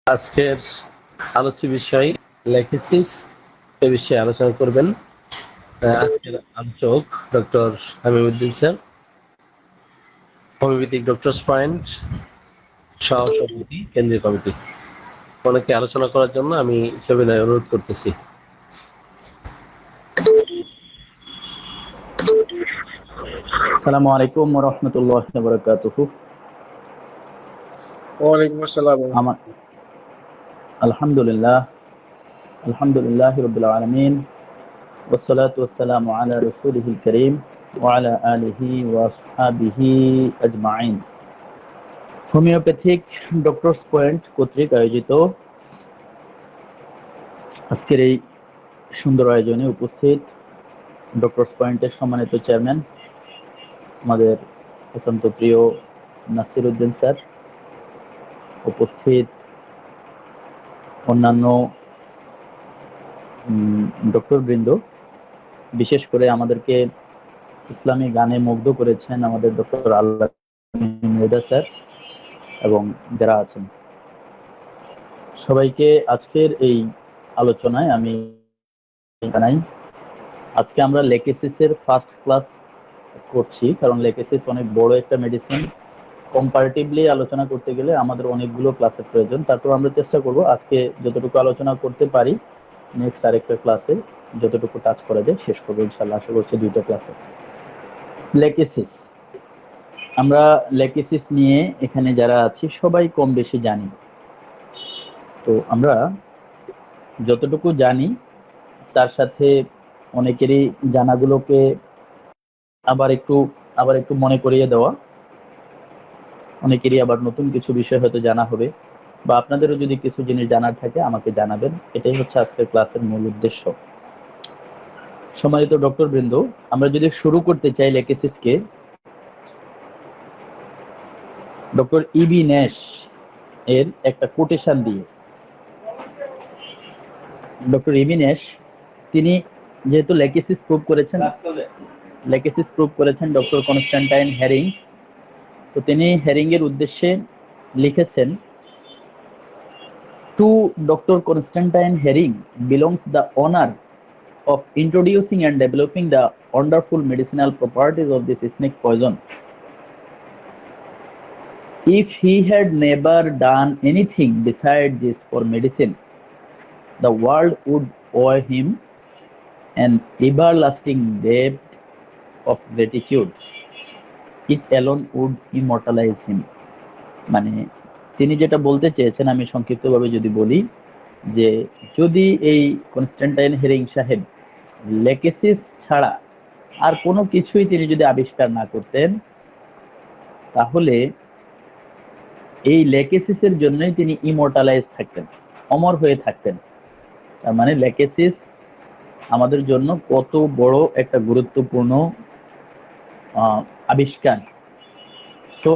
আজকের আলোচ্য বিষয় লেকেসিস এ বিষয়ে আলোচনা করবেন আজকের আলোচক doctor Hamimuddin sir, homeopathic doctors point সহ-সভাপতি, কেন্দ্রীয় কমিটি। ওনাকে আলোচনা করার জন্য আমি সবিনয় অনুরোধ করতেছি। আসসালামু আলাইকুম ওয়া রাহমাতুল্লাহি ওয়া বারাকাতুহু। ওয়ালাইকুম আসসালাম। আলহামদুলিল্লাহি রাব্বিল আলামিন ওয়াসসালাতু ওয়াসসালামু আলা রাসূলিহিল কারীম ওয়া আলা আলিহি ওয়া আসহাবিহি আজমাইন। হোমিওপ্যাথিক ডক্টরস পয়েন্ট কর্তৃক আয়োজিত আজকের এই সুন্দর আয়োজনে উপস্থিত ডক্টরস পয়েন্টের সম্মানিত চেয়ারম্যান আমাদের অত্যন্ত প্রিয় নাসির উদ্দিন স্যার, উপস্থিত অন্যান্য ডক্টর বৃন্দ, বিশেষ করে আমাদেরকে ইসলামী গানে মুগ্ধ করেছেন আমাদের ডক্টর আল্লাহ মেধা স্যার এবং যারা আছেন সবাইকে আজকের এই আলোচনায় আমি জানাই। আজকে আমরা লেকেসিসের ফার্স্ট ক্লাস করছি, কারণ লেকেসিস অনেক বড় একটা মেডিসিন। কম্পারেটিভলি আলোচনা করতে গেলে আমাদের অনেকগুলো ক্লাসের প্রয়োজন। তারপর আমরা চেষ্টা করব আজকে যতটুকু আলোচনা করতে পারি নেক্সট আরেকটা ক্লাসে যতটুকু টাচ করা যায় শেষ করবো ইনশাল্লাহ। আশা করছি 2টা ক্লাসে। লেকেসিস, আমরা লেকেসিস নিয়ে এখানে যারা আছি সবাই কম বেশি জানি। তো আমরা যতটুকু জানি তার সাথে অনেকেরই জানাগুলোকে আবার একটু মনে করিয়ে দেওয়া, অনেকেরই আবার নতুন কিছু বিষয় হয়তো জানা হবে, বা আপনাদেরও যদি কিছু জিনিস জানার থাকে আমাকে জানাবেন। এটাই হচ্ছে আজকের ক্লাসের মূল উদ্দেশ্য। সম্মানিত ডক্টর বৃন্দ, আমরা যদি শুরু করতে চাই লেকেসিসকে ডক্টর ইবি ন্যাশ এর একটা কোটেশন দিয়ে। ডক্টর ইবি ন্যাশ তিনি যেহেতু লেকেসিস প্রুভ করেছেন ডক্টর কনস্ট্যান্টাইন হেরিং, তো তিনি হেরিং এর উদ্দেশ্যে লিখেছেন, to doctor Constantine Hering belongs the honour of introducing and developing the wonderful medicinal properties of this snake poison. If he had never done anything beside this for medicine, the world would owe him an everlasting debt of gratitude. It alone would immortalize him. মানে তিনি যেটা বলতে চেয়েছেন, আমি সংক্ষিপ্তভাবে যদি বলি, যে যদি এই কনস্ট্যান্টাইন হেরিং সাহেব লেকেসিস ছাড়া আর কোনো কিছুই তিনি যদি আবিষ্কার না করতেন, তাহলে এই লেকেসিসের জন্যই তিনি ইমর্টালাইজ থাকতেন, অমর হয়ে থাকতেন। তার মানে লেকেসিস আমাদের জন্য কত বড় একটা গুরুত্বপূর্ণ আবিষ্কার। তো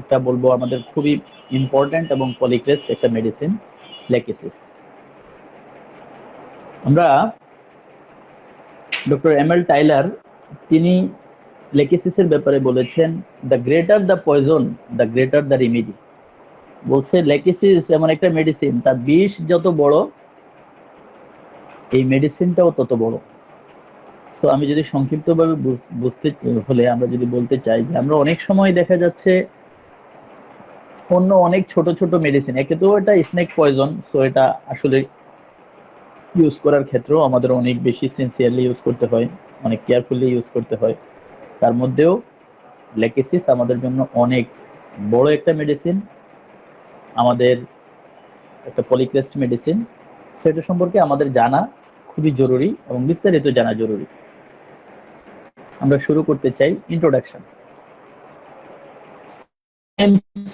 একটা বলবো আমাদের খুবই ইম্পর্টেন্ট এবং পলিক্রেস্ট একটা মেডিসিন লেকেসিস। আমরা ডক্টর এমএল টাইলার তিনি লেকেসিসের ব্যাপারে বলেছেন, the greater the poison the greater the remedy. বলছে লেকেসিস এমন একটা মেডিসিন, তার বিষ যত বড় এই মেডিসিনটাও তত বড়। সো আমি যদি সংক্ষিপ্তভাবে বুঝতে হলে আমরা যদি বলতে চাই যে আমরা অনেক সময় দেখা যাচ্ছে অন্য অনেক ছোট ছোট মেডিসিন, একে তো এটা স্নেক পয়জন, সো এটা আসলে ইউজ করার ক্ষেত্রেও আমাদের অনেক বেশি সিনসিয়ারলি ইউজ করতে হয়, অনেক কেয়ারফুলি ইউজ করতে হয়। তার মধ্যেও লেকেসিস আমাদের জন্য অনেক বড় একটা মেডিসিন, আমাদের একটা পলিক্রেস্ট মেডিসিন। সেটা সম্পর্কে আমাদের জানা খুবই জরুরি এবং বিস্তারিত জানা জরুরি। আমরা শুরু করতে চাই ইন্ট্রোডাকশন।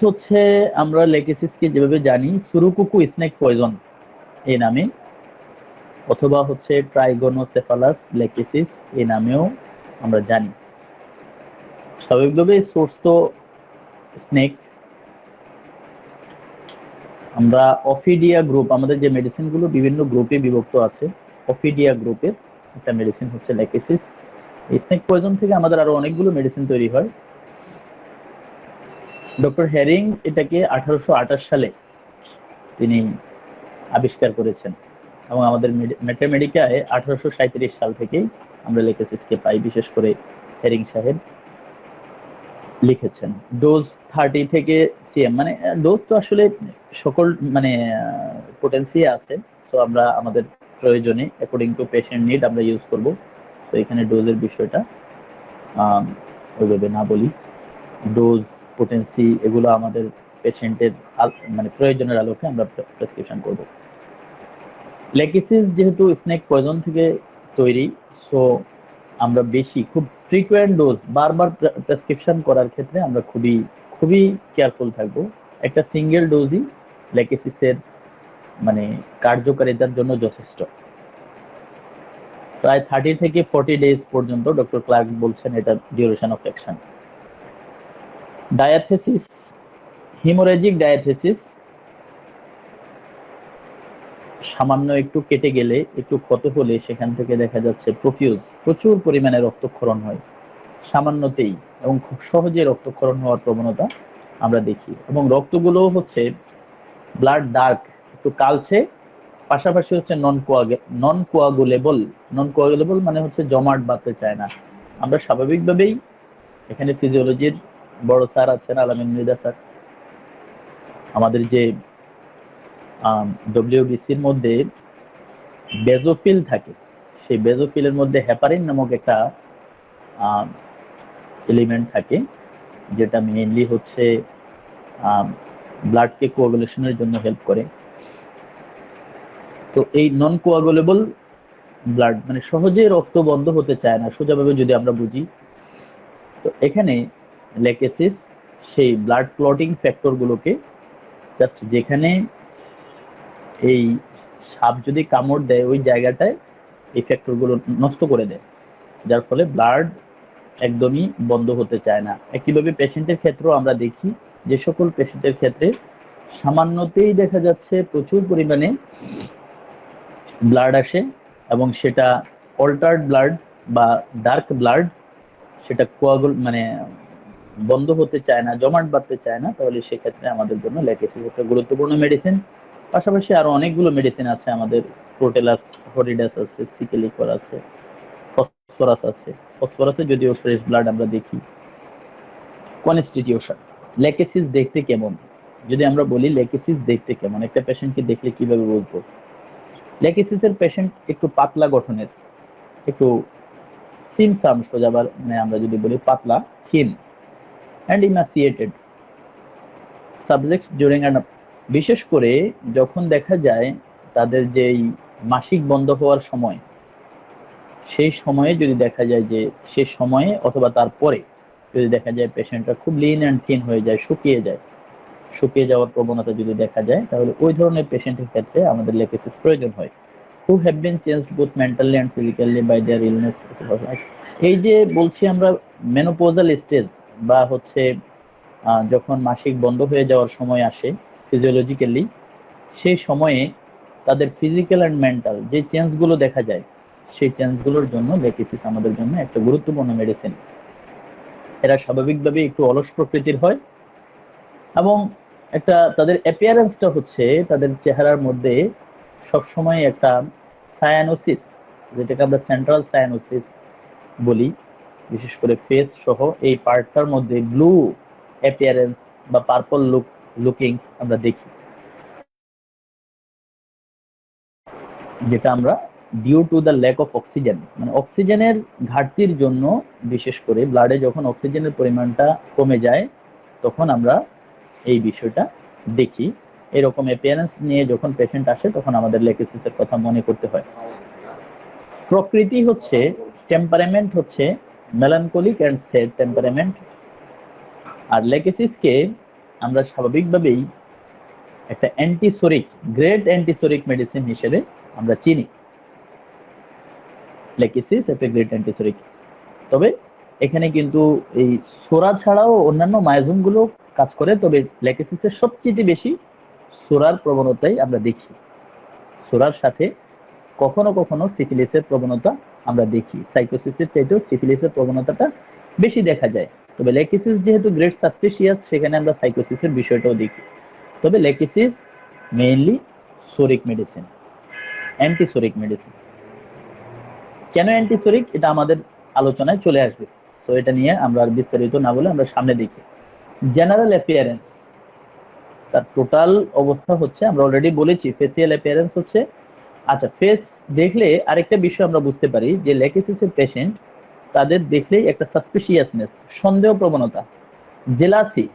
হচ্ছে আমরা লেকেসিসকে যেভাবে জানি সুরুকুকু স্নেক পয়জন এই নামে, অথবা হচ্ছে ট্রাইগোনোসেফালাস লেকেসিস এই নামেও আমরা জানি। স্বাভাবিকভাবে সোর্স তো স্নেক। আমরা অফিডিয়া গ্রুপ, আমাদের যে মেডিসিন গুলো বিভিন্ন গ্রুপে বিভক্ত আছে, অফিডিয়া গ্রুপের একটা মেডিসিন হচ্ছে লেকেসিস। স্নেক পয়জন থেকে আমাদের আরো অনেকগুলো মেডিসিন তৈরি হয়। ডক্টর হেরিং এটাকে 1828 সালে তিনি আবিষ্কার করেছেন। এবং আমাদের ম্যাথামেটিকায় 1837 সাল থেকেই আমরা লেকেসিসকে পাই, বিশেষ করে হেরিং সাহেব লিখেছেন। ডোজ 30 থেকে সিএম, মানে ডোজ তো আসলে সকল মানে পোটেন্সি আছে, সো আমরা আমাদের প্রয়োজনে অ্যাকর্ডিং টু পেশেন্ট নিড আমরা ইউজ করব। তো এখানে ডোজের বিষয়টা ওইভাবে না বলি, ডোজ পোটেন্সি এগুলো আমাদের পেশেন্টের মানে প্রয়োজনের আলোকে আমরা প্রেসক্রিপশন করব। লেকেসিস যেহেতু স্নেক পয়জন থেকে তৈরি, সো আমরা বেশি খুব ফ্রিকুয়েন্ট ডোজ বারবার প্রেসক্রিপশন করার ক্ষেত্রে আমরা খুবই খুবই কেয়ারফুল থাকব। একটা সিঙ্গেল ডোজই লেকেসিসের মানে কার্যকারিতার জন্য যথেষ্ট। প্রায় 30 থেকে 40 ডেজ পর্যন্ত ডক্টর ক্লার্ক বলছেন এটা duration of action. Diathesis, haemorrhagic diathesis সামান্য একটু কেটে গেলে, একটু ক্ষত হলে সেখান থেকে দেখা যাচ্ছে প্রচুর পরিমাণে রক্তক্ষরণ হয় সামান্যতেই, এবং খুব সহজে রক্তক্ষরণ হওয়ার প্রবণতা আমরা দেখি। এবং রক্তগুলো হচ্ছে ব্লাড ডার্ক, একটু কালচে, পাশাপাশি হচ্ছে নন কোয়াগুলেবল মানে হচ্ছে জমাট বাঁধতে চায় না। আমরা স্বাভাবিকভাবেই এখানে ফিজিওলজির বড় স্যার আছেন আলামিন মৃদা স্যার, আমাদের যে ডব্লিউবিসির মধ্যে বেজোফিল থাকে, সেই বেজোফিলের মধ্যে হেপারিন নামক একটা এলিমেন্ট থাকে, যেটা মেইনলি হচ্ছে ব্লাডকে কোয়াগুলেশনের জন্য হেল্প করে। তো এই নন কোয়াগুলেবল ব্লাড মানে সহজে রক্ত বন্ধ হতে চায় না, সোজাভাবে যদি আমরা বুঝি। তো এখানে লেকেসিস সেই ব্লাড ক্লটিং ফ্যাক্টর গুলোকে জাস্ট যেখানে এই সাপ যদি কামড় দেয় ওই জায়গাটায় এই ফ্যাক্টর গুলো নষ্ট করে দেয়, যার ফলে ব্লাড একদমই বন্ধ হতে চায় না। একইভাবে পেশেন্টের ক্ষেত্রেও আমরা দেখি যে সকল পেশেন্টের ক্ষেত্রে সামান্যতেই দেখা যাচ্ছে প্রচুর পরিমাণে ব্লাড আসে, এবং সেটা অল্টার্ড ব্লাড বা ডার্ক ব্লাড, সেটা মানে বন্ধ হতে চায় না, জমাট বাঁধতে চায় না, তাহলে সেক্ষেত্রে আমাদের জন্য লেকেসিস একটা গুরুত্বপূর্ণ মেডিসিন। পাশাপাশি আরো অনেকগুলো মেডিসিন আছে আমাদের, প্রোটেলাস, হরিডাস আছে, সিকেলিকর আছে, ফসফরাস আছে। ফসফরাসে যদিও ফ্রেশ ব্লাড আমরা দেখি। কনস্টিটিউশন, লেকেসিস দেখতে কেমন, যদি আমরা বলি লেকেসিস দেখতে কেমন, একটা পেশেন্টকে দেখলে কিভাবে বুঝবো? লেকেসিসের পেশেন্ট একটু পাতলা গঠনের, একটু সিমসাম সোজাবার, মানে আমরা যদি বলি পাতলা, thin and emaciated subjects during an, বিশেষ করে যখন দেখা যায় তাদের যেই মাসিক বন্ধ হওয়ার সময়, সেই সময়ে যদি দেখা যায় যে সেই সময়ে অথবা তারপরে যদি দেখা যায় পেশেন্টটা খুব লিন অ্যান্ড থিন হয়ে যায়, শুকিয়ে যাওয়ার প্রবণতা যদি দেখা যায়, তাহলে ওই ধরনের পেশেন্টের ক্ষেত্রে আমাদের লেকেসিস প্রয়োজন হয়। who have been changed both mentally and physically by their illness. এই যে বলছি আমরা মেনোপোজাল স্টেজ বা হচ্ছে যখন মাসিক বন্ধ হয়ে যাওয়ার সময় আসে ফিজিওলজিক্যালি, সেই সময়ে তাদের ফিজিক্যাল অ্যান্ড মেন্টাল যে চেঞ্জগুলো দেখা যায়, সেই চেঞ্জগুলোর জন্য লেকেসিস আমাদের জন্য একটা গুরুত্বপূর্ণ মেডিসিন। এরা স্বাভাবিকভাবে একটু অলস প্রকৃতির হয়, এবং একটা তাদের অ্যাপিয়ারেন্সটা হচ্ছে তাদের চেহারার মধ্যে সবসময় একটা সায়ানোসিস, যেটাকে আমরা সেন্ট্রাল সায়ানোসিস বলি, বিশেষ করে ফেস সহ এই পার্টটার মধ্যে ব্লু অ্যাপিয়ারেন্স বা পার্পল লুকিংস আমরা দেখি, যেটা আমরা due to the lack of oxygen, মানে অক্সিজেনের ঘাটতির জন্য, বিশেষ করে ব্লাডে যখন অক্সিজেনের পরিমাণটা কমে যায় তখন আমরা এই বিষয়টা দেখি। এরকম অ্যাপিয়ারেন্স নিয়ে যখন পেশেন্ট আসে তখন আমাদের লেকেসিসের কথা মনে করতে হয়। প্রকৃতি হচ্ছে, টেম্পারামেন্ট হচ্ছে মেলানকলিক অ্যান্ড স্যাড টেম্পারামেন্ট। আর লেকেসিসকে আমরা স্বাভাবিকভাবেই একটা অ্যান্টিসোরিক, গ্রেট অ্যান্টিসোরিক মেডিসিন হিসেবে আমরা চিনি। লেকেসিস একটা গ্রেট অ্যান্টিসোরিক। তবে এখানে কিন্তু এই সোরা ছাড়াও অন্যান্য মায়াজুম গুলো কাজ করে, তবে লেকেসিসের সবচেয়ে বেশি সোরার প্রবণতাই আমরা দেখি। সোরার সাথে কখনো কখনো সিফিলিসের প্রবণতা আমরা দেখি, সাইকোসিসের চাইতেও সিফিলিসের প্রবণতাটা বেশি দেখা যায়। তবে লেকেসিস যেহেতু গ্রেট সাসপিসিয়াস, সেখানে আমরা সাইকোসিসের বিষয়টাও দেখি। তবে Lachesis mainly psoric medicine, antipsoric medicine. কেন অ্যান্টিসোরিক এটা আমাদের আলোচনায় চলে আসবে, তো এটা নিয়ে আমরা আর বিস্তারিত না বলে আমরা সামনে দেখি। জেনারেল অ্যাপিয়ারেন্স, তার টোটাল অবস্থা হচ্ছে, আমরা অলরেডি বলেছি ফেসিয়াল অ্যাপিয়ারেন্স হচ্ছে, আচ্ছা ফেস দেখলে আরেকটা বিষয় আমরা বুঝতে পারি যে লেকেসিসের পেশেন্ট, তাদের দেখলেই একটা সাসপিশিয়াসনেস, সন্দেহ প্রবণতা, জেলাসি,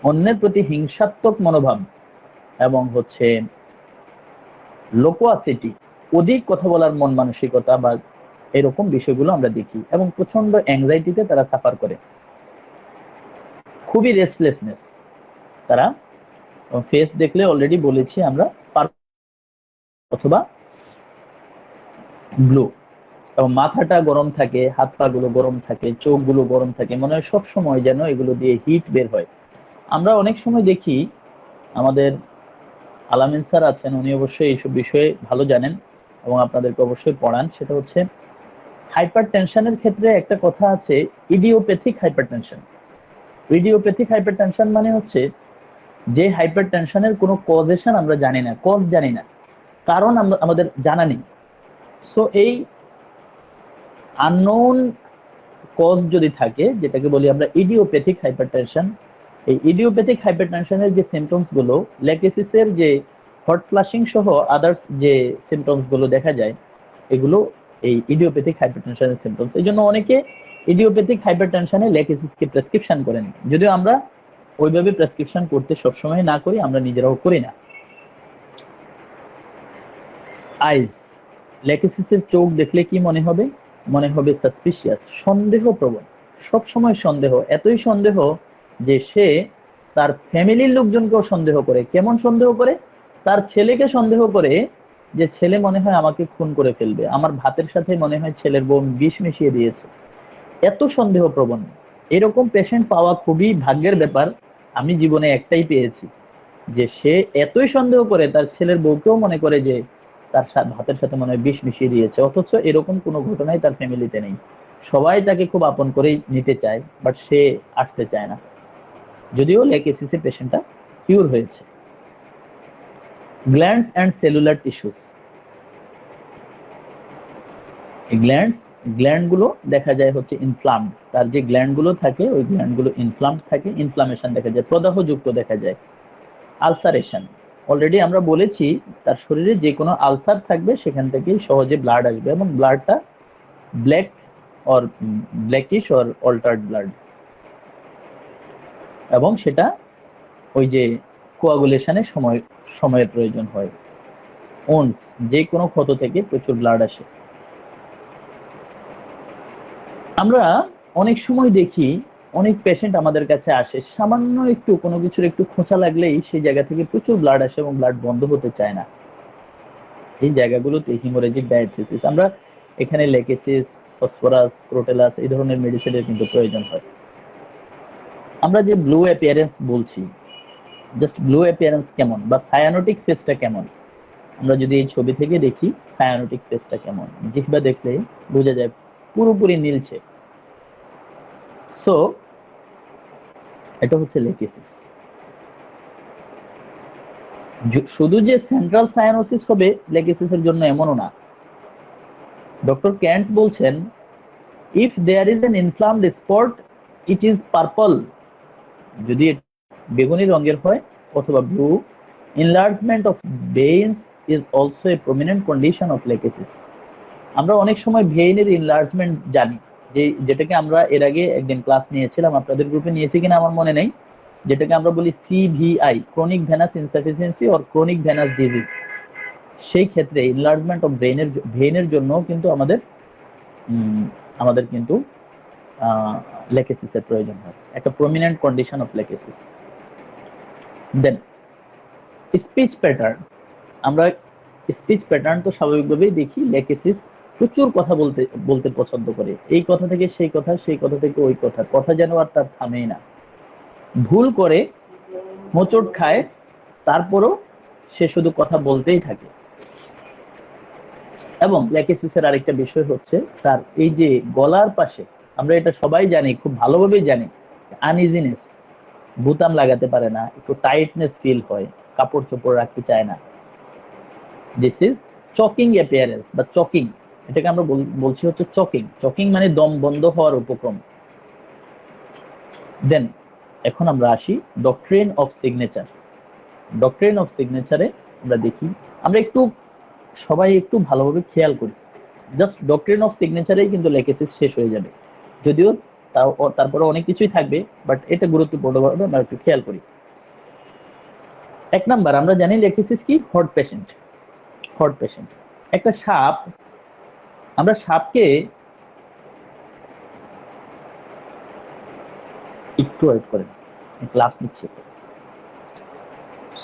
অন্যের প্রতি হিংসাত্মক মনোভাব, এবং হচ্ছে লোকোয়াসিটি, অধিক কথা বলার মন মানসিকতা বা এরকম বিষয়গুলো আমরা দেখি, এবং প্রচন্ড অ্যাংজাইটিতে তারা সাফার করে, খুবই রেস্টলেসনেস তারা। ফেস দেখলে অলরেডি বলেছি আমরা অথবা ব্লু, এবং মাথাটা গরম থাকে, হাত পা গুলো গরম থাকে, চোখগুলো গরম থাকে, মনে হয় সব সময় যেন এগুলো দিয়ে হিট বের হয়। আমরা অনেক সময় দেখি, আমাদের আলামিন স্যার আছেন, উনি অবশ্যই এইসব বিষয়ে ভালো জানেন এবং আপনাদেরকে অবশ্যই পড়ান, সেটা হচ্ছে হাইপার টেনশনের ক্ষেত্রে একটা কথা আছে, idiopathic hyper tension. Idiopathic hyper tension মানে হচ্ছে যে হাইপার টেনশনের কোনো কজেশন আমরা জানি না, কজ জানি না, কারণ আমাদের জানা নেই। সো এই আননোন কজ যদি থাকে, যেটাকে বলি আমরা ইডিওপ্যাথিক হাইপারটেনশন, এই ইডিওপ্যাথিক হাইপারটেনশনের যে সিমটমস গুলো, লেকেসিসের যে হট ফ্লাশিং সহ আদার্স যে সিমটমস গুলো দেখা যায়, এগুলো এই ইডিওপ্যাথিক হাইপারটেনশনের সিমটমস। এই জন্য অনেকে ইডিওপ্যাথিক হাইপারটেনশনে লেকেসিসকে প্রেসক্রিপশন করেন, যদিও আমরা ওইভাবে প্রেসক্রিপশন করতে সবসময় না করি, আমরা নিজেরাও করি না। আইজ, লেকেসিসের চোখ দেখলে কি মনে হবে? মনে হবে সাসপিশিয়াস, সন্দেহপ্রবণ, সবসময় সন্দেহ, এতই সন্দেহ যে সে তার ফ্যামিলির লোকজনকেও সন্দেহ করে। কেমন সন্দেহ করে? তার ছেলেকে সন্দেহ করে যে ছেলে মনে হয় আমাকে খুন করে ফেলবে, আমার ভাতের সাথে মনে হয় ছেলের বোন বিষ মিশিয়ে দিয়েছে, এত সন্দেহপ্রবণ। এরকম পেশেন্ট পাওয়া খুবই ভাগ্যের ব্যাপার। আমি জীবনে একটাই পেয়েছি, যে সে এতই সন্দেহ করে তার ছেলের বউকেও মনে করে যে তার ভাতের সাথে মনে হয় বিষ মিশিয়ে দিয়েছে, অথচ এরকম কোনো ঘটনাই তার ফ্যামিলিতে নেই। সবাই তাকে খুব আপন করেই নিতে চায়, বাট সে আসতে চায় না, যদিও লেকেসিসি পেশেন্টটা কিউর হয়েছে। Glands and cellular tissues, gland গুলো দেখা যায় হচ্ছে ইনফ্লামড, তার যে গ্ল্যান্ড গুলো থাকে ওই গ্ল্যান্ড গুলো ইনফ্লামড থাকে, ইনফ্লামেশন দেখা যায়, প্রদাহযুক্ত দেখা যায়। আলসারেশন, অলরেডি আমরা বলেছি তার শরীরে যে কোনো আলসার থাকবে সেখান থেকেই সহজে ব্লাড আসবে, এবং ব্লাডটা black or blackish or altered blood, এবং সেটা ওই যে কোয়াগুলেশনে সময়ের প্রয়োজন হয়। ওনস, যে কোনো ক্ষত থেকে প্রচুর ব্লাড আসে। আমরা অনেক সময় দেখি অনেক পেশেন্ট আমাদের কাছে আসে, সামান্য একটু কোনো কিছুর একটু খোঁচা লাগলেই সেই জায়গা থেকে প্রচুর ব্লাড আসে এবং ব্লাড বন্ধ হতে চায় না। এই জায়গাগুলোতে হিমোরেজিক ডায়াথিসিস, আমরা এখানে লেকেসিস, ফসফরাস, ক্রোটেলাস এই ধরনের মেডিসিনের কিন্তু প্রয়োজন হয়। আমরা যে ব্লু অ্যাপিয়ারেন্স বলছি, জাস্ট ব্লু অ্যাপিয়ারেন্স কেমন, বা সায়ানোটিক ফেসটা কেমন, আমরা যদি এই ছবি থেকে দেখি সায়ানোটিক ফেসটা কেমন, জিহ্বা দেখলে বোঝা যায় পুরোপুরি নীলছে। সো এটা হচ্ছে লেকেসিস। শুধু যে সেন্ট্রাল সায়ানোসিস হবে লেকেসিসের জন্য এমনও না। ডক্টর ক্যান্ট বলছেন, if there is an inflamed spot it is purple, যদি বেগুনি রঙের হয় অথবা blue, enlargement of veins is also a prominent condition of Lachesis. আমরা অনেক সময় ভেইনের ইনলার্জমেন্ট জানি, যেটাকে আমরা এর আগে একদিন ক্লাস নিয়েছিলাম, আপনাদের গ্রুপে নিয়েছি কিনা আমার মনে নেই, যেটাকে আমরা বলি CVI, chronic venous insufficiency or chronic venous disease. সেই ক্ষেত্রে ইনলার্জমেন্ট অফ ভেইনের জন্য কিন্তু আমাদের কিন্তু লেকেসিসের প্রয়োজন হয়, একটা prominent condition of lachesis. Then speech pattern, আমরা স্পিচ প্যাটার্ন তো স্বাভাবিকভাবেই দেখি, লেকেসিস প্রচুর কথা বলতে পছন্দ করে, এই কথা থেকে সেই কথা, সেই কথা থেকে ওই কথা, কথা যেন আর তার থামেই না। ভুল করে, হোঁচট খায়, তারপরও সে শুধু কথা বলতেই থাকে। এবং লেকেসিসের আরেকটা বিষয় হচ্ছে তার এই যে গলার পাশে, আমরা এটা সবাই জানি, খুব ভালোভাবেই জানি, আনইজিনেস, বুতাম লাগাতে পারে না, একটু টাইটনেস ফিল হয়, কাপড় চোপড় রাখতে চায় না। দিস ইজ চকিং অ্যাপিয়ারেন্স বা চকিং, এটাকে আমরা বলছি হচ্ছে চকিং। চকিং মানে দম বন্ধ হওয়ার উপক্রম। দেন এখন আমরা আসি doctrine of signature. Doctrine of সিগনেচারে আমরা দেখি, আমরা একটু সবাই একটু ভালোভাবে খেয়াল করি। জাস্ট ডক্ট্রিন অফ সিগনেচারেই কিন্তু লেকেসিস শেষ হয়ে যাবে, যদিও তারপরে অনেক কিছুই থাকবে, বাট এটা গুরুত্বপূর্ণ আমরা একটু খেয়াল করি। এক নাম্বার, আমরা জানি লেকেসিস কি? Hot patient. হট পেশেন্ট একটা সাপ, আমরা সাপকে একটু ওয়েট করেন, ক্লাস নিচ্ছে।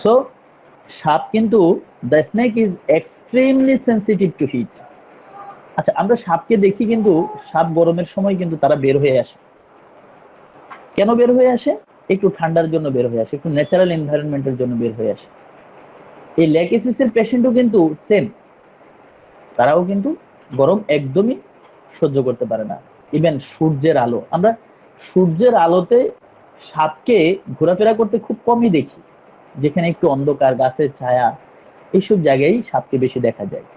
সো সাপ কিন্তু, the snake is extremely sensitive to heat. আচ্ছা, আমরা সাপকে দেখি কিন্তু সাপ গরমের সময় কিন্তু তারা বের হয়ে আসে। কেন বের হয়ে আসে? একটু ঠান্ডার জন্য বের হয়ে আসে, একটু ন্যাচারাল এনভায়রনমেন্টের জন্য বের হয়ে আসে। এই লেকেসিসের পেশেন্টও কিন্তু সেম, তারাও কিন্তু গরম একদমই সহ্য করতে পারে না। ইভেন সূর্যের আলো, আমরা সূর্যের আলোতে সাপকে ঘোরাফেরা করতে খুব কমই দেখি, যেখানে একটু অন্ধকার, গাছের ছায়া, এইসব জায়গায় সাপকে বেশি দেখা যায়।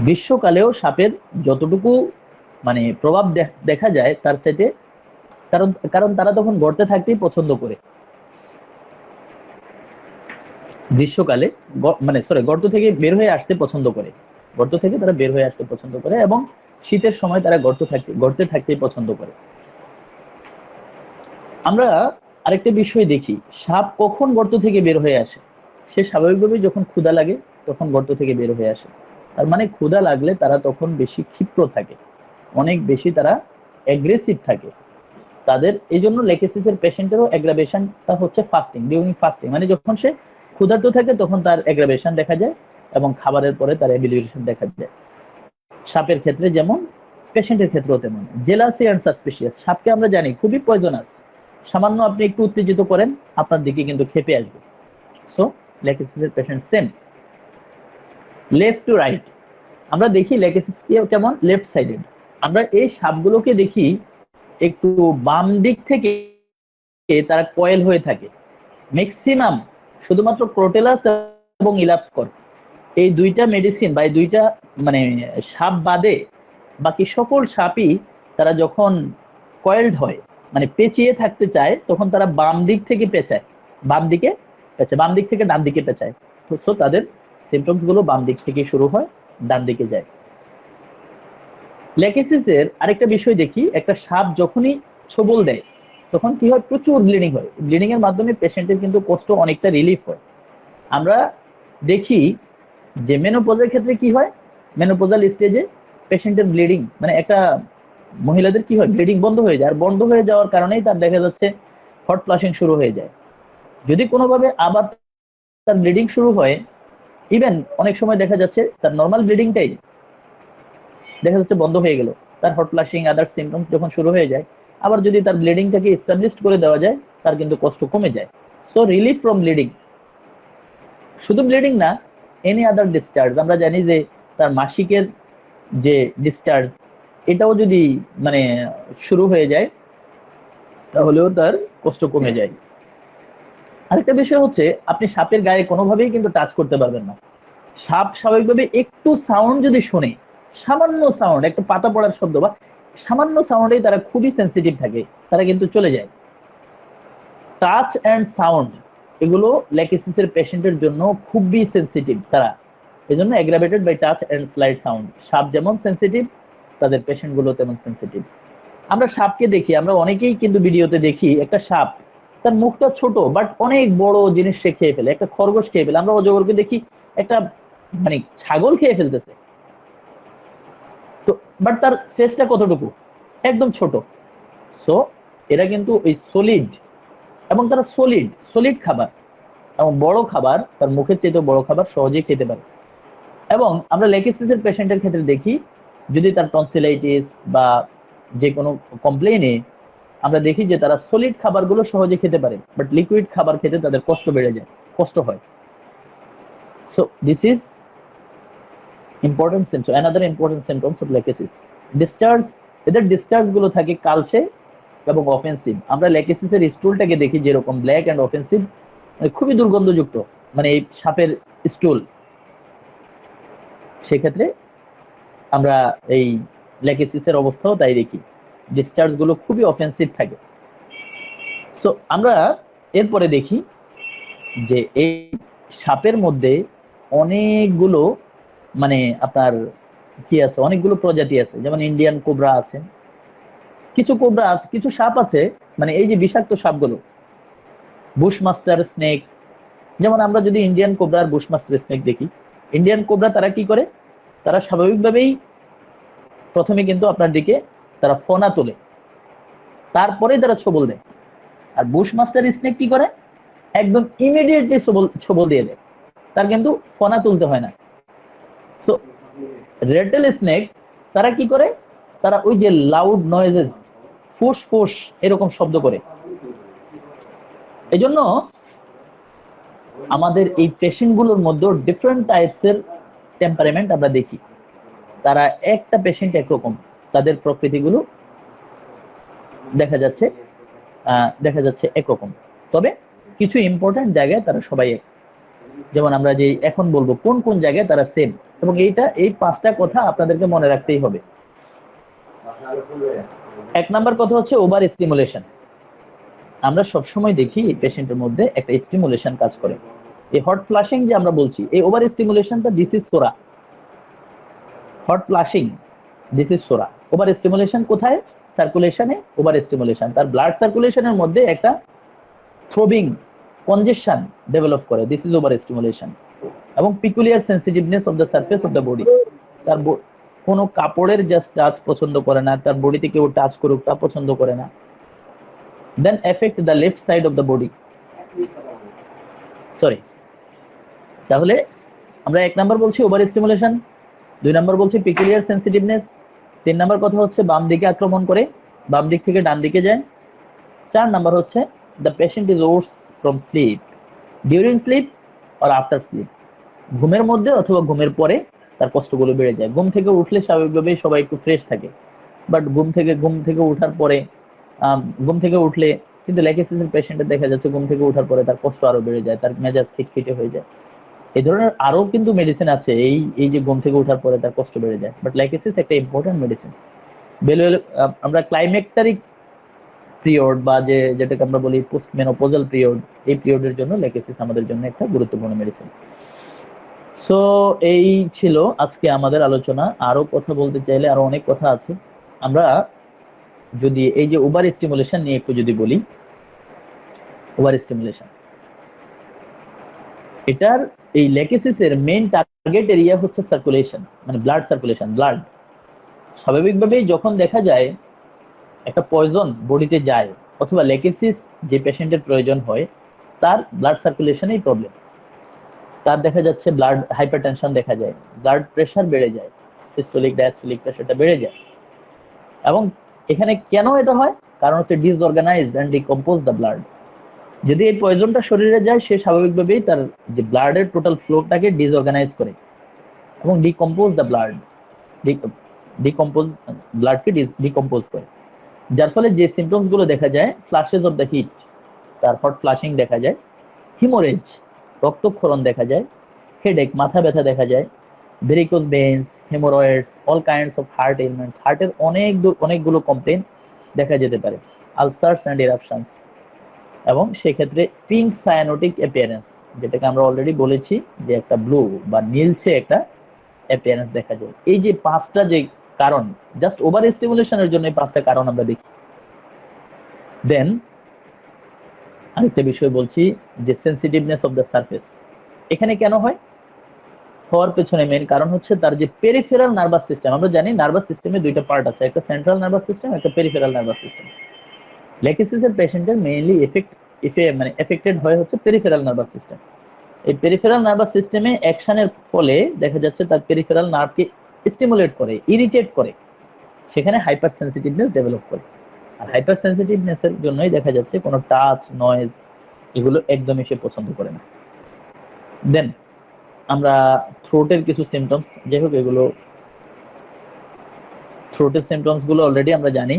গ্রীষ্মকালেও সাপের যতটুকু মানে প্রভাব দেখা যায় তার চাইতে, কারণ তারা তখন গর্তে থাকতেই পছন্দ করে। গ্রীষ্মকালে গর্ত থেকে বের হয়ে আসতে পছন্দ করে, গর্ত থেকে তারা বের হয়ে আসতে পছন্দ করে, এবং শীতের সময় তারা গর্তে থাকতেই পছন্দ করে। আমরা আরেকটা বিষয় দেখি, সাপ কখন গর্ত থেকে বের হয়ে আসে? সে স্বাভাবিকভাবে যখন ক্ষুধা লাগে তখন গর্ত থেকে বের হয়ে আসে। তার মানে ক্ষুধা লাগলে তারা তখন বেশি ক্ষিপ্র থাকে, অনেক বেশি তারা অ্যাগ্রেসিভ থাকে। তাদের এই জন্য লেকেসিসের পেশেন্টেরও অ্যাগ্রাভেশনটা হচ্ছে ফাস্টিং, ডিউরিং ফাস্টিং, মানে যখন সে ক্ষুধার্ত থাকে তখন তার অ্যাগ্রাভেশন দেখা যায়, এবং খাবারের পরে তার অ্যাবিলিটেশন দেখা যায়। সাপের ক্ষেত্রে যেমন, পেশেন্টের ক্ষেত্রেও তেমন। জেলাসি অ্যান্ড সাসপিসিয়াস, সাপকে আমরা জানি খুবই পয়জনাস। সামান্য আপনি একটু উত্তেজিত করেন, আপনার দিকে কিন্তু খেপে আসবে। সো লেকেসিসের patient same. Left to right, আমরা দেখি লেকেসিস কেমন, লেফট সাইডেড। আমরা এই সাপগুলোকে দেখি একটু বাম দিক থেকে তারা কয়েল হয়ে থাকে। ম্যাক্সিমাম শুধুমাত্র ক্রোটেলাস এবং ইলাপসকর, এই দুইটা মেডিসিন বা এই দুইটা মানে সাপ বাদে বাকি সকল সাপই তারা যখন কয়েলড হয়, মানে পেঁচিয়ে থাকতে চায়, তখন তারা বাম দিক থেকে পেঁচায়, বাম দিক থেকে ডান দিকে পেঁচায়। তো তাদের সিমটমস গুলো বাম দিক থেকে শুরু হয়, ডান দিকে যায়। লেকেসিসের আরেকটা বিষয় দেখি, একটা সাপ যখনই ছোবল দেয় তখন কি হয়? প্রচুর ব্লিডিং হয়। ব্লিডিং এর মাধ্যমে পেশেন্টের কিন্তু কষ্ট অনেকটা রিলিফ হয়। আমরা দেখি যে মেনোপজের ক্ষেত্রে কি হয়, মেনোপজাল স্টেজে পেশেন্টের ব্লিডিং, মানে একটা মহিলাদের কি হয়, ব্লিডিং বন্ধ হয়ে যায়, আর বন্ধ হয়ে যাওয়ার কারণেই তার দেখা যাচ্ছে হট ফ্লাশিং শুরু হয়ে যায়। যদি কোনোভাবে আবার তার ব্লিডিং শুরু হয়, ইভেন অনেক সময় দেখা যাচ্ছে তার নর্মাল ব্লিডিংটাই দেখা যাচ্ছে বন্ধ হয়ে গেল, তার হট ফ্লাশিং আদার সিমটমস যখন শুরু হয়ে যায়, আবার যদি তার ব্লিডিংটাকে এস্টাবলিশ করে দেওয়া যায়, তার কিন্তু কষ্ট কমে যায়। সো রিলিফ ফ্রম ব্লিডিং, শুধু ব্লিডিং না, এনি আদার ডিসচার্জ। আমরা জানি যে তার মাসিকের যে ডিসচার্জ, এটাও যদি মানে শুরু হয়ে যায়, তাহলেও তার কষ্ট কমে যায়। আরেকটা বিষয় হচ্ছে, আপনি সাপের গায়ে কোনোভাবেই কিন্তু টাচ করতে পারবেন না। সাপ স্বাভাবিকভাবে একটু সাউন্ড যদি শোনে, সামান্য সাউন্ড, একটা পাতা পড়ার শব্দ বা সামান্য সাউন্ডেই তারা খুবই সেন্সিটিভ থাকে, তারা কিন্তু চলে যায়। টাচ অ্যান্ড সাউন্ড, এগুলো লেকেসিসের পেশেন্টের জন্য খুবই সেন্সিটিভ তারা, এজন্য aggravated by touch and slide sound. সাপ যেমন সেন্সিটিভ, তাদের পেশেন্ট গুলো তেমন সেন্সিটিভ। আমরা সাপকে দেখি, আমরা অনেকেই কিন্তু ভিডিওতে দেখি একটা সাপ, তার মুখটা ছোট বাট অনেক বড় জিনিস সে খেয়ে ফেলে, একটা খরগোশ খেয়ে ফেলে। আমরা অজগরকে দেখি একটা মানে ছাগল খেয়ে ফেলতেছে, তো বাট তার ফেসটা কতটুকু, একদম ছোট। সো এরা কিন্তু ওই সলিড, এবং তারা সলিড সলিড খাবার এবং বড় খাবার, তার মুখের চেয়ে বড় খাবার সহজেই খেতে পারে। এবং আমরা লেকেসিসের পেশেন্টের ক্ষেত্রে দেখি, যদি তার টনসিলাইটিস বা যে কোনো কমপ্লেইনে আমরা দেখি যে তারা সলিড খাবারগুলো সহজে খেতে পারে, বাট লিকুইড খাবার খেতে তাদের কষ্ট বেড়ে যায়, কষ্ট হয়। So this is important symptom, another important symptoms of Lachesis. Discharge, এদের ডিসচার্জ গুলো থাকে কালচে এবং অফেন্সিভ। আমরা লেকেসিসের স্টুলটাকে দেখি যেরকম ব্ল্যাক অ্যান্ড অফেন্সিভ, খুবই দুর্গন্ধযুক্ত, মানে এই সাপের স্টুল। সেক্ষেত্রে আমরা এই লেকেসিসের অবস্থাও তাই দেখি, ডিসচার্জ গুলো খুবই অফেন্সিভ থাকে। সো আমরা এরপরে দেখি যে এই সাপের মধ্যে অনেকগুলো মানে আপনার কি আছে, অনেকগুলো প্রজাতি আছে, যেমন ইন্ডিয়ান কোবরা আছে, কিছু কোবরা আছে, কিছু সাপ আছে, মানে এই যে বিষাক্ত সাপগুলো, বুশমাস্টার স্নেক। যেমন আমরা যদি ইন্ডিয়ান কোবরা আর বুশমাস্টার স্নেক দেখি, ইন্ডিয়ান কোবরা তারা কি করে, তারা স্বাভাবিকভাবেই প্রথমে কিন্তু আপনার দিকে তারা ফনা তোলে, তারপরে তারা ছবল দেয়। আর বুশমাস্টার স্নেক কি করে, একদম ইমিডিয়েটলি ছবল দিয়ে দেয়, তার কিন্তু ফনা তুলতে হয় না। সো রেটেল স্নেক তারা কি করে, তারা ওই যে লাউড নয়েজেস, ফুস ফুস এরকম শব্দ করে। এই জন্য আমাদের এই পেশেন্ট গুলোর মধ্যে ডিফারেন্ট টাইপস এর টেম্পারামেন্ট আমরা দেখি। তারা একটা পেশেন্ট একরকম, তাদের প্রকৃতিগুলো দেখা যাচ্ছে একরকম, তবে কিছু ইম্পর্টেন্ট জায়গায় তারা সবাই এক। যেমন আমরা যে এখন বলবো কোন কোন জায়গায় তারা সেম, এবং এই 5টা কথা আপনাদেরকে মনে রাখতেই হবে। 1 নাম্বার কথা হচ্ছে ওভার স্টিমুলেশন। আমরা সবসময় দেখি এই পেশেন্টের মধ্যে একটা স্টিমুলেশন কাজ করে। এই হট ফ্লাশিং যে আমরা বলছি, এই ওভার স্টিমুলেশনটা দিস ইজ সোরা। হট ফ্লাশিং দিস ইজ সোরা। ওভার স্টিমুলেশন কোথায়, সার্কুলেশনে ওভার স্টিমুলেশন, তার ব্লাড সার্কুলেশনের মধ্যে একটা থ্রোবিং কনজেশন ডেভেলপ করে, দিস ইজ ওভার স্টিমুলেশন। এবং peculiar sensitiveness of the surface of the body, তার কোনো কাপড়ের জাস্ট টাচ পছন্দ করে না, তার বডিতে কেউ টাচ করুক তা পছন্দ করে না। Then effect the left side of the body, sorry. তাহলে আমরা 1 নাম্বার বলছি ওভার স্টিমুলেশন, 2 নাম্বার বলছি পিকুলিয়ার সেন্সিটিভনেস, 3 নাম্বার কথা হচ্ছে বাম দিকে আক্রমণ করে, বাম দিক থেকে ডান দিকে যায়। 4 নাম্বার হচ্ছে the patient is worse from sleep, during sleep or after sleep, ঘুমের মধ্যে অথবা ঘুমের পরে তার কষ্টগুলো বেড়ে যায়। ঘুম থেকে উঠলে স্বাভাবিকভাবেই সবাই একটু ফ্রেশ থাকে, বাট ঘুম থেকে উঠার পরে ঘুম থেকে উঠলে কিন্তু লেকেসিসের পেশেন্টের দেখা যাচ্ছে ঘুম থেকে উঠার পরে তার কষ্ট আরো বেড়ে যায়, তার মেজাজ খিটখিটে হয়ে যায়। এই ধরনের আরো কিন্তু মেডিসিন আছে এই যে ঘুম থেকে উঠার পরে তার কষ্ট বেড়ে যায়, বাট লেকেসিস একটা ইম্পর্টেন্ট মেডিসিন। আমরা ক্লাইমেক্টারিক পিরিয়ড বা যেটাকে আমরা বলি পোস্ট মেনোপজাল পিরিয়ড, এই পিরিয়ডের জন্য লেকেসিস আমাদের জন্য একটা গুরুত্বপূর্ণ মেডিসিন। সো এই ছিল আজকে আমাদের আলোচনা। আরো কথা বলতে চাইলে আরো অনেক কথা আছে। আমরা যদি এই যে ওভার স্টিমুলেশন নিয়ে একটু যদি বলি, ওভার স্টিমুলেশন এটার এই লেকেসিসের মেইন টার্গেট এরিয়া হচ্ছে সার্কুলেশন, মানে ব্লাড সার্কুলেশন। ব্লাড স্বাভাবিকভাবেই যখন দেখা যায় একটা পয়জন বডিতে যায়, অথবা লেকেসিস যে পেশেন্টের প্রয়োজন হয়, তার ব্লাড সার্কুলেশনেই প্রবলেম, তার দেখা যাচ্ছে ব্লাড হাইপারটেনশন দেখা যায়, ব্লাড প্রেশার বেড়ে যায়, সিস্টোলিক ডায়াস্টোলিক প্রেশারটা বেড়ে যায়। এবং এখানে কেন এটা হয়, কারণ হচ্ছে disorganise and decompose the blood. যদি এই পয়জনটা শরীরে যায়, সে স্বাভাবিকভাবেই তার যে ব্লাডের টোটাল ফ্লোটাকে ডিসঅর্গানাইজ করে এবং ডিকম্পোজ দ্য ব্লাড, ব্লাডকে ডিকম্পোজ করে। যার ফলে যে সিমটমস গুলো দেখা যায়, ফ্ল্যাশেস অফ দ্য হিট, তার হট ফ্লাশিং দেখা যায়, হিমোরেজ রক্তক্ষরণ দেখা যায়, হেডেক মাথা ব্যথা দেখা যায়, varicose veins, haemorrhoids, all kinds of heart elements, হার্টের অনেকগুলো কমপ্লেন দেখা যেতে পারে, আলসারস এন্ড এরাপশনস। এবং সেক্ষেত্রে পিঙ্ক সায়ানোটিক অ্যাপিয়ারেন্স, যেটাকে আমরা অলরেডি বলেছি যে একটা ব্লু বা নীলচে একটা অ্যাপিয়ারেন্স দেখা যায়। এই যে 5টা যে কারণ, জাস্ট ওভার স্টিমুলেশনের জন্য এই 5টা কারণ আমরা দেখি। দেন আরেকটা বিষয় বলছি যে সেন্সিটিভনেস অফ দ্য সারফেস, এখানে কেন হয়, হওয়ার পেছনে মেইন কারণ হচ্ছে তার যে পেরিফেরাল নার্ভাস সিস্টেম। আমরা জানি নার্ভাস সিস্টেমে 2টা পার্ট আছে, একটা সেন্ট্রাল নার্ভাস সিস্টেম, একটা পেরিফেরাল নার্ভাস সিস্টেম। লেকেসিসের পেশেন্টের মেইনলি এফেক্টেড হয় হচ্ছে পেরিফেরাল নার্ভাস সিস্টেম। এই পেরিফেরাল নার্ভাস সিস্টেমে অ্যাকশনের ফলে দেখা যাচ্ছে তার পেরিফেরাল নার্ভকে স্টিমুলেট করে, ইরিটেট করে, সেখানে হাইপার সেন্সিটিভনেস ডেভেলপ করে। আর হাইপার সেন্সিটিভনেস এর জন্যই দেখা যাচ্ছে কোনো টাচ, নয়েজ এগুলো একদমই সে পছন্দ করে না। দেন আমরা থ্রোটের কিছু সিমটমস, যাই হোক এগুলো থ্রোটের সিমটমস গুলো অলরেডি আমরা জানি।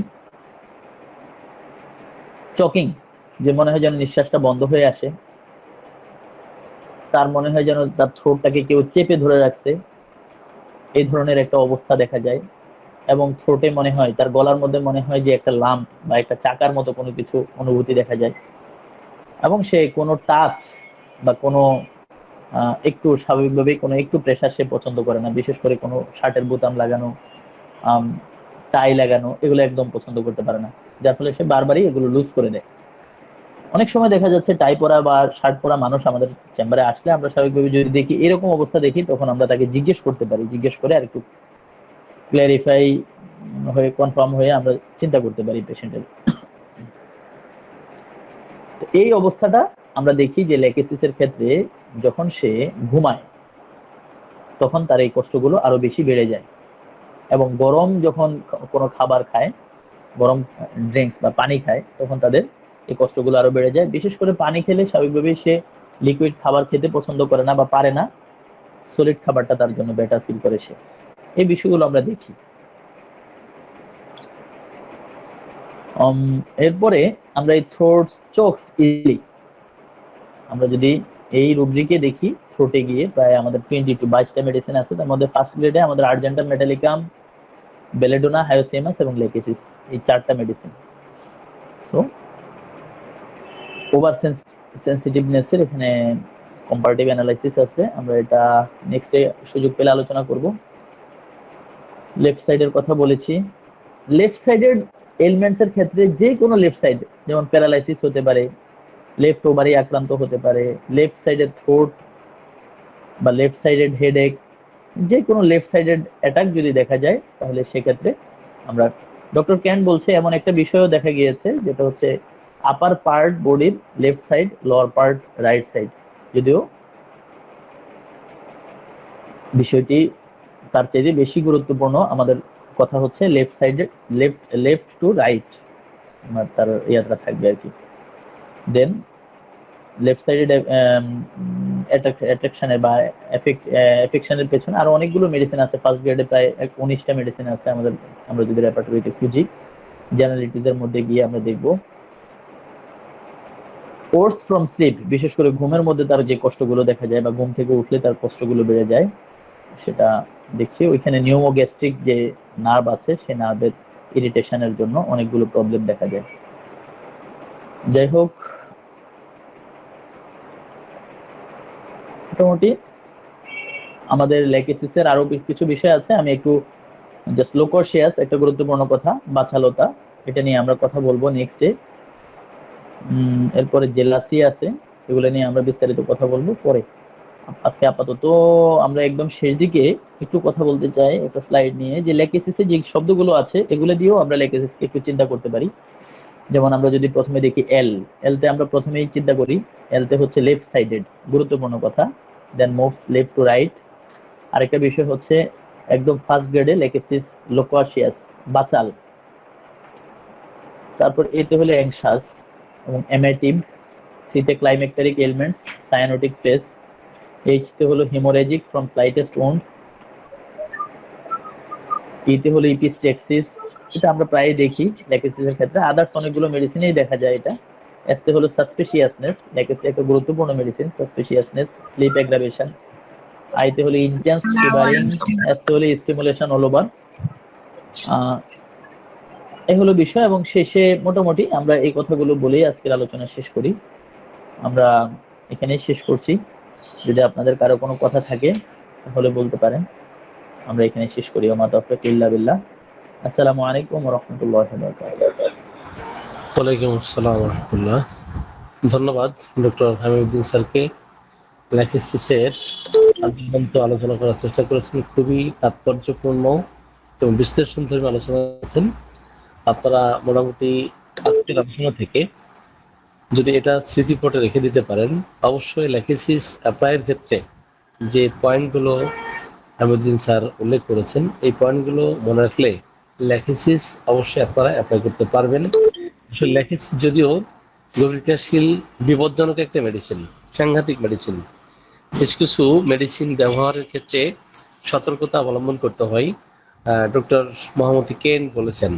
চকিং, যে মনে হয় যেন নিঃশ্বাসটা বন্ধ হয়ে আসে, তার মনে হয় যেন তার থ্রোটটাকে কেউ চেপে ধরে রাখছে, এই ধরনের একটা অবস্থা দেখা যায়। এবং থ্রোটে মনে হয়, তার গলার মধ্যে মনে হয় যে একটা লাম্প বা একটা চাকার মতো কোনো কিছু অনুভূতি দেখা যায়। এবং সে কোনো টাচ বা কোনো একটু স্বাভাবিকভাবেই কোনো একটু প্রেশার সে পছন্দ করে না, বিশেষ করে কোনো শার্টের বোতাম লাগানো, টাই লাগানো, এগুলো একদম পছন্দ করতে পারে না, যার ফলে সে বারবারই এগুলো লুজ করে দেয়। অনেক সময় দেখা যাচ্ছে টাই পরা বা শার্ট পরা মানুষ আমাদের চেম্বারে আসলে আমরা স্বাভাবিকভাবে যদি দেখি, এরকম অবস্থা দেখি, তখন আমরা তাকে জিজ্ঞেস করতে পারি, জিজ্ঞেস করে আর একটু ক্ল্যারিফাই হয়ে, কনফার্ম হয়ে আমরা চিন্তা করতে পারি পেশেন্টের। এই অবস্থাটা আমরা দেখি যে লেকেসিসের ক্ষেত্রে যখন সে ঘুমায় তখন তার এই কষ্টগুলো আরো বেশি বেড়ে যায়। এবং গরম যখন কোনো খাবার খায়, গরম ড্রিঙ্কস বা পানি খায়, তখন তাদের এই কষ্টগুলো আরো বেড়ে যায়। বিশেষ করে পানি খেলে স্বাভাবিকভাবেই সে লিকুইড খাবার খেতে পছন্দ করে না বা পারে না, সলিড খাবারটা তার জন্য বেটার ফিল করে সে। এই বিষয়গুলো আমরা দেখি। এরপরে আমরা এই থ্রোট চোকস ইজিলি, আমরা যদি এই রুব্রিকে দেখি, থ্রোটে গিয়ে প্রায় আমাদের 20 to 22টা মেডিসিন আছে। তার মধ্যে ফার্স্ট গ্রেডে আমাদের আর্জেন্টাম মেটালিকাম, বেলেডোনা, হায়োসিমাস এবং লেকেসিস, এই 4টা মেডিসিন। তো ওভার সেন্সিটিভনেসের এখানে কম্পারেটিভ অ্যানালাইসিস আছে, আমরা এটা নেক্সটে সুযোগ পেলে আলোচনা করব। লেফট সাইডের কথা বলেছি। লেফট সাইডের এলিমেন্টস এর ক্ষেত্রে যে কোনো লেফট সাইড, যেমন প্যারালাইসিস হতে পারে, লেফট ওভারি আক্রান্ত হতে পারে, লেফট সাইডের থ্রোট বা লেফট সাইডেড হেডেক, যে কোনো লেফট সাইডেড অ্যাটাক যদি দেখা যায়, তাহলে সেক্ষেত্রে আমরা, ডক্টর ক্যান বলছে এমন একটা বিষয়ও দেখা গিয়েছে যেটা হচ্ছে আপার পার্ট বডির left side, lower part right side, যদিও বিষয়টি তার চেয়ে বেশি গুরুত্বপূর্ণ। আমাদের কথা হচ্ছে লেফট সাইডে, লেফট টু রাইট তার ইয়াত্রা থাকবে আর কি। দেন লেফট সাইডে অ্যাট্রাকশনের বা এফেকশনের পেছনে আরো অনেকগুলো মেডিসিন আছে। ফার্স্ট গ্রেডে প্রায় 19টা মেডিসিন আছে আমাদের, আমরা যদি রেপার্টরিতে খুঁজি, জেনারেলিটিসের মধ্যে গিয়ে আমরা দেখব। কোর্স ফ্রম স্লিপ, বিশেষ করে ঘুমের মধ্যে তার যে কষ্টগুলো দেখা যায় বা ঘুম থেকে উঠলে তার কষ্টগুলো বেড়ে যায়, সেটা দেখছি। ওইখানে নিউমোগ্যাস্ট্রিক যে নার্ভ আছে, সেই নার্ভের ইরিটেশনের জন্য অনেকগুলো প্রবলেম দেখা যায়। যাই হোক, মোটামুটি আমাদের লেকেসিসের আরো কিছু বিষয় আছে, আমি একটু জাস্ট লোকোশিয়াস, একটা গুরুত্বপূর্ণ কথা, বাছালতা, এটা নিয়ে আমরা কথা বলবো নেক্সটে। এরপরে জেলাসি আছে, এগুলো নিয়ে আমরা বিস্তারিত কথা বলবো পরে। আজকে আপাতত আমরা একদম শেষ দিকে একটু কথা বলতে চাই একটা স্লাইড নিয়ে, যে লেকেসিসে যে শব্দগুলো আছে এগুলো দিয়েও আমরা লেকেসিসকে একটু চিন্তা করতে পারি। যেমন আমরা যদি প্রথমে দেখি এলতে আমরা প্রথমেই চিন্তা করি, এলতে হচ্ছে লেফট সাইডেড, গুরুত্বপূর্ণ কথা। দেন মুভস লেফট টু রাইট। আরেকটা বিষয় হচ্ছে একদম ফার্স্ট গ্রেডে লেকেসিস লোকোশিয়াস, বাচাল। তারপর এতে হলো অ্যাংশাস এবং এমেটিভ। সিতে ক্লাইমেক্টারিক এলিমেন্টস, সায়ানোটিক ফেস। এইচতে হলো হেমোরেজিক ফ্রম স্লাইটেস্ট ওন্ড। ইতে হলো ইপিস্টেক্সিস, এটা আমরা প্রায় দেখি লেকেসিসের ক্ষেত্রে, আদার্স অনেকগুলো মেডিসিনেই দেখা যায় এটা। এসতে হলো সাসপিশিয়াসনেস, লেকেসিস একটা গুরুত্বপূর্ণ মেডিসিন, সাসপিশিয়াসনেস, স্লিপ অ্যাগ্রাভেশন। আইতে হলো ইন্টেন্স শিভারিং, এসতে হলো স্টিমুলেশন অল ওভার। এই হলো বিষয়। এবং শেষে মোটামুটি আমরা এই কথাগুলো বলেই আজকের আলোচনা শেষ করি। আমরা এখানেই শেষ করছি। যদি আপনাদের কারো কোনো কথা থাকে তাহলে বলতে পারেন। আমরা এখানে শেষ করি। ওমা তাওফীক ইল্লা বিল্লাহ। আসসালামু আলাইকুম ওয়া রাহমাতুল্লাহি ওয়া বারাকাতুহু। ওয়ালাইকুম আসসালাম ওয়া রাহমাতুল্লাহ। ধন্যবাদ ডক্টর হামিদুদ্দিন স্যারকে। লেকেসিসের আদ্যন্ত আলোচনা করার চেষ্টা করেছেন, খুবই তাৎপর্যপূর্ণ এবং বিশ্লেষণধর্মী আলোচনা করেছেন। আপনারা মোটামুটি আজকের আলোচনা থেকে যদি এটা স্মৃতিপটে রেখে দিতে পারেন, অবশ্যই লেকেসিস অ্যাপ্লাইয়ের ক্ষেত্রে যে পয়েন্টগুলো হামিদুদ্দিন স্যার উল্লেখ করেছেন, এই পয়েন্টগুলো মনে রাখলে লেকেসিস অবশ্যই আপনারা অ্যাপ্লাই করতে পারবেন। আসলে লেকেসিস যদিও গভীরতাশীল বিপজ্জনক একটা মেডিসিন, সাংঘাতিক মেডিসিন, বেশ কিছু মেডিসিন ব্যবহারের ক্ষেত্রে সতর্কতা অবলম্বন করতে হয়। ডক্টর মোহাম্মদ কেন বলেছেন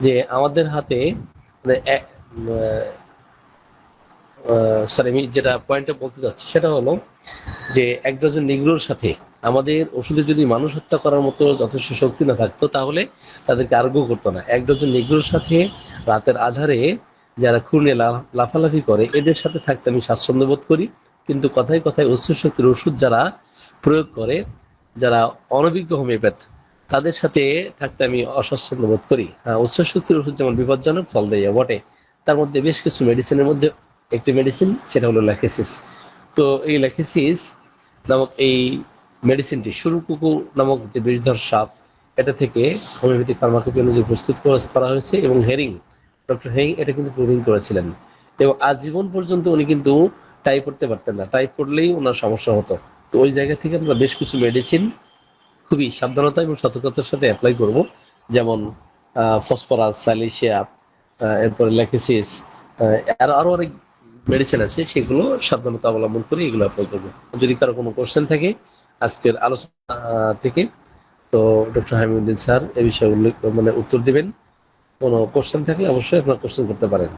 যে আমাদের হাতে সরি, আমি যেটা পয়েন্টটা বলতে চাচ্ছি সেটা হলো যে এক ডজন নিগ্রোর সাথে আমাদের ওষুধে যদি মানুষ হত্যা করার মতো যথেষ্ট শক্তি না থাকতো তাহলে তাদেরকে আরোগ্য করতো না। এক ডজন নিগ্রোর সাথে রাতের আধারে যারা খুনে লাফালাফি করে এদের সাথে থাকতে আমি স্বাচ্ছন্দ্য বোধ করি, কিন্তু কথায় কথায় উচ্চ শক্তির ওষুধ যারা প্রয়োগ করে, যারা অনভিজ্ঞ হোমিওপ্যাথ, তাদের সাথে থাকতে আমি অস্বাচ্ছন্দ্য বোধ করি। হ্যাঁ, উচ্চ শক্তির ওষুধ যেমন বিপজ্জনক ফল দেয় বটে, তার মধ্যে বেশ কিছু মেডিসিনের মধ্যে একটি মেডিসিন সেটা হলো ল্যাকেসিস। তো এই ল্যাকেসিস নামক এই মেডিসিনটি সুরুকুকু নামক যে বিষধর সাপ, এটা থেকে হোমিওপ্যাথিক ফার্মাকোপি অনুযায়ী প্রস্তুত করা হয়েছে, এবং ডক্টর হেরিং এটা কিন্তু প্রুভিং করেছিলেন। এবং আজীবন পর্যন্ত উনি কিন্তু টাই পড়তে পারতেন না, টাই পড়লেই ওনার সমস্যা হতো। তো ওই জায়গা থেকে আমরা বেশ কিছু মেডিসিন খুবই সাবধানতা এবং সতর্কতার সাথে অ্যাপ্লাই করব, যেমন ফসফরাস, সাইলেশিয়া, এরপরে ল্যাকেসিস, আরো অনেক মেডিসিন আছে, সেগুলো সাবধানতা অবলম্বন করে এগুলো অ্যাপ্লাই করবো। যদি কারো কোনো কোশ্চেন থাকে আজকের আলোচনা থেকে, তো ডক্টর হামিউদ্দিন স্যার এ বিষয়ে উত্তর দিবেন। কোনো কোশ্চেন থাকলে অবশ্যই আপনার কোশ্চেন করতে পারেন।